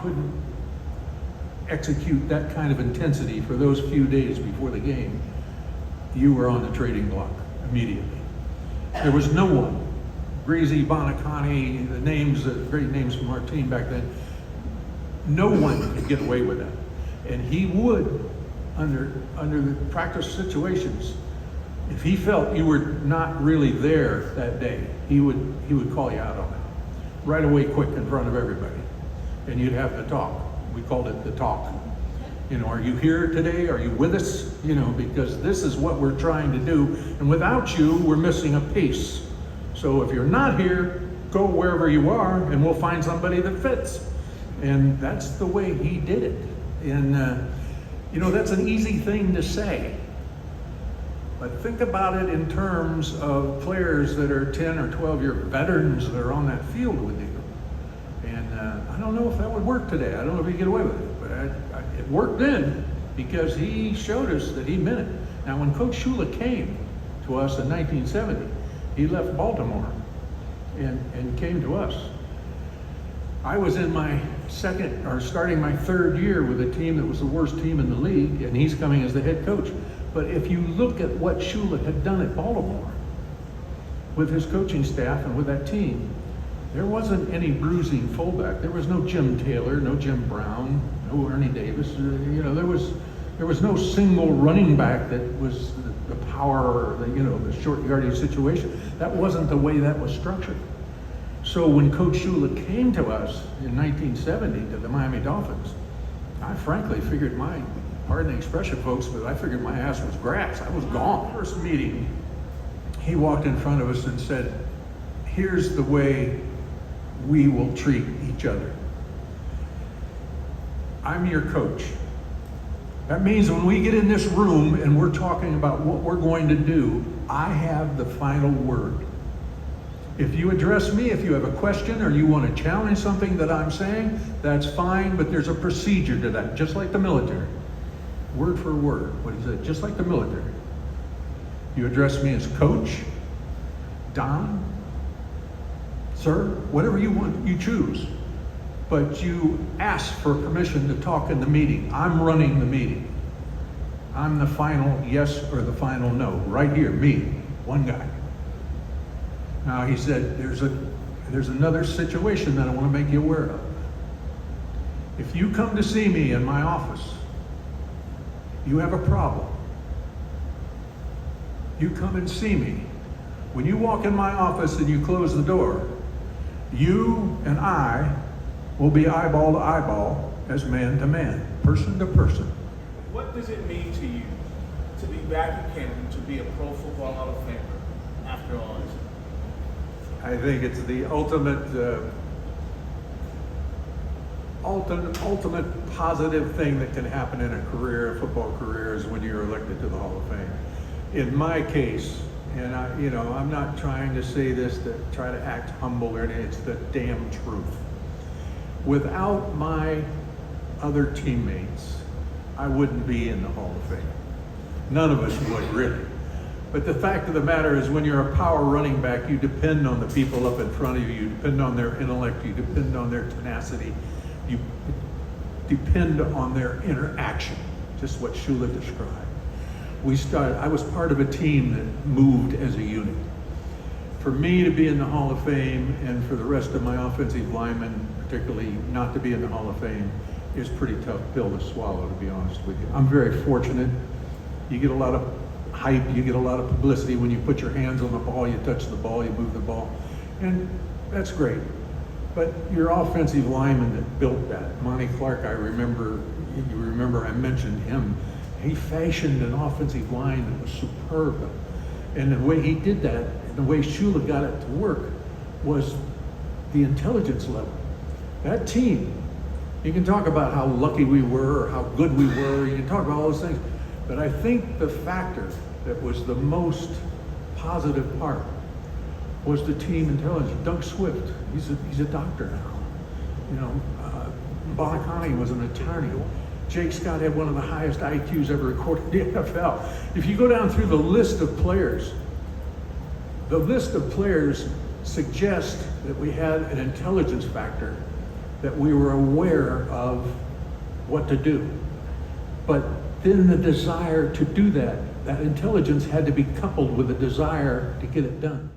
couldn't execute that kind of intensity for those few days before the game, you were on the trading block immediately. There was no one. Greasy, Bonacani, the names, great names from our team back then. No one could get away with that. And he would, under the practice situations, if he felt you were not really there that day, he would call you out on it. Right away, quick, in front of everybody. And you'd have the talk. We called it the talk. You know, are you here today? Are you with us? You know, because this is what we're trying to do. And without you, we're missing a piece. So if you're not here, go wherever you are and we'll find somebody that fits. And that's the way he did it. And, you know, that's an easy thing to say. But think about it in terms of players that are 10 or 12-year veterans that are on that field with you. And I don't know if that would work today. I don't know if he'd get away with it. But it worked then because he showed us that he meant it. Now, when Coach Shula came to us in 1970, he left Baltimore and came to us. I was in my starting my third year with a team that was the worst team in the league, and he's coming as the head coach. But if you look at what Shula had done at Baltimore with his coaching staff and with that team, there wasn't any bruising fullback. There was no Jim Taylor, no Jim Brown, no Ernie Davis. You know, there was no single running back that was the power or the short yardage situation. That wasn't the way that was structured. So when Coach Shula came to us in 1970 to the Miami Dolphins, I frankly figured pardon the expression, folks, but I figured my ass was grass. I was gone. First meeting, he walked in front of us and said, here's the way we will treat each other. I'm your coach. That means when we get in this room and we're talking about what we're going to do, I have the final word. If you address me, if you have a question or you want to challenge something that I'm saying, that's fine, but there's a procedure to that, just like the military. Word for word, what he said, just like the military. You address me as Coach, Don, Sir, whatever you want, you choose. But you ask for permission to talk in the meeting. I'm running the meeting. I'm the final yes or the final no, right here, me, one guy. Now he said, there's another situation that I want to make you aware of. If you come to see me in my office, you have a problem. You come and see me. When you walk in my office and you close the door, you and I will be eyeball to eyeball as man to man, person to person. What does it mean to you to be back in Canton, to be a Pro Football Hall of Famer after all this? I think it's the ultimate positive thing that can happen in a career, a football career, is when you're elected to the Hall of Fame. In my case, and I'm not trying to say this to try to act humble or anything, it's the damn truth. Without my other teammates, I wouldn't be in the Hall of Fame. None of us would, really. But the fact of the matter is, when you're a power running back, you depend on the people up in front of you. You depend on their intellect. You depend on their tenacity. You depend on their interaction, just what Shula described. I was part of a team that moved as a unit. For me to be in the Hall of Fame, and for the rest of my offensive linemen, particularly not to be in the Hall of Fame, is a pretty tough pill to swallow, to be honest with you. I'm very fortunate. You get a lot of hype, you get a lot of publicity when you put your hands on the ball, you touch the ball, you move the ball, and that's great. But your offensive lineman that built that, Monty Clark, I remember I mentioned him. He fashioned an offensive line that was superb. And the way he did that, and the way Shula got it to work, was the intelligence level. That team, you can talk about how lucky we were or how good we were, you can talk about all those things, but I think the factor that was the most positive part was the team intelligence. Doug Swift, he's a doctor now. Bonacani was an attorney. Jake Scott had one of the highest IQs ever recorded in the NFL. If you go down through the list of players suggests that we had an intelligence factor that we were aware of what to do. But then the desire to do that intelligence had to be coupled with a desire to get it done.